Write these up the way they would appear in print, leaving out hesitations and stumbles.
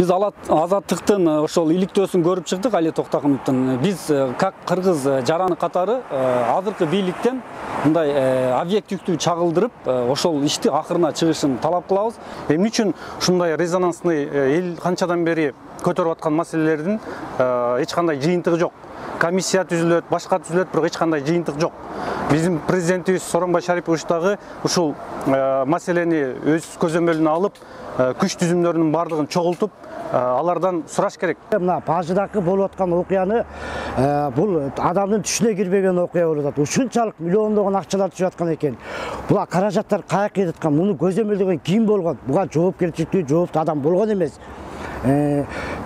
Biz азаттыктын ошол иликтөөсүн көрүп чыктык Али Токтогоновдун. Биз как кыргыз жараны катары азыркы бийликтен мындай объективдүү чагылдырып, ошол ишти акырына чыгышын талап кылабыз. Эмне үчүн ушундай резонансный эл канчадан бери көтөрүп аткан маселелердин эч кандай жыйынтыгы жок. Комиссия түзүлөт, башка түзүлөт, бирок эч кандай жыйынтык жок. Биздин президентибиз Сооронбай Шарипович дагы ушул маселени өз көзөмөлүнө алып, күч түзүмдөрүнүн бардыгын чогултуп, алардан сураш керек. Мына бажыдакы болуп аткан окуяны бул адамдын түшүнө кирбеген окуя болуп атат. Ушунчалык миллиондогон акчалар түшүп аткан экен. Буга каражаттар каяка кетип аткан? Муну көзөмөлдөгөн ким болгон? Буга жоопкерчиликтүү, жооптуу адам болгон эмес.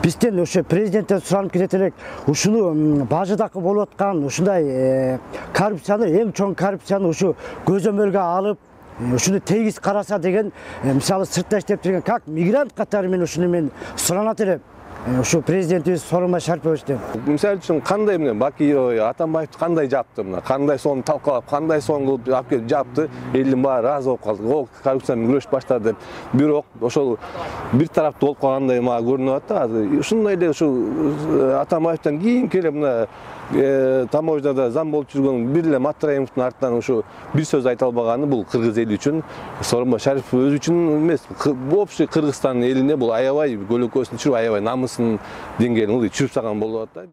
Бизден ошо президенттен суранып кетет элек, ушуну бажыдакы болуп аткан ушундай коррупцияны, эң чоң коррупцияны ушу көзөмөлгө алып, ушуну тегиз караса деген, мисалы сыртта иштеп жүргөн как мигрант катары мен ушуну мен суранат элем. Ушу президентибиз Сооронбай Шариповичтен. Мисалы үчүн кандай эмне Бакиев, Атамбаевди кандай жапты мына, кандай сонун талкалап, кандай сонун кылып алып келип жапты, элдин баары ыраазы болуп калды. Ол коррупция менен күрөшүп баштады деп. Бирок ошол бир тараптуу болуп калгандай мага көрүнүп атат да. Ушундай эле ушу Атамбаевден кийинки эле мына таможняда зам болуп жүргөн бир эле Матраимовдун артынан ушу бир сөз айта албаганы бул кыргыз эли үчүн, Сооронбай Шарипов өзү үчүн эмес, общий Кыргызстан элине бул аябай көлөкөсүн түшүрүп, аябай намысын деңгээлин чүрүп салган болуп атат.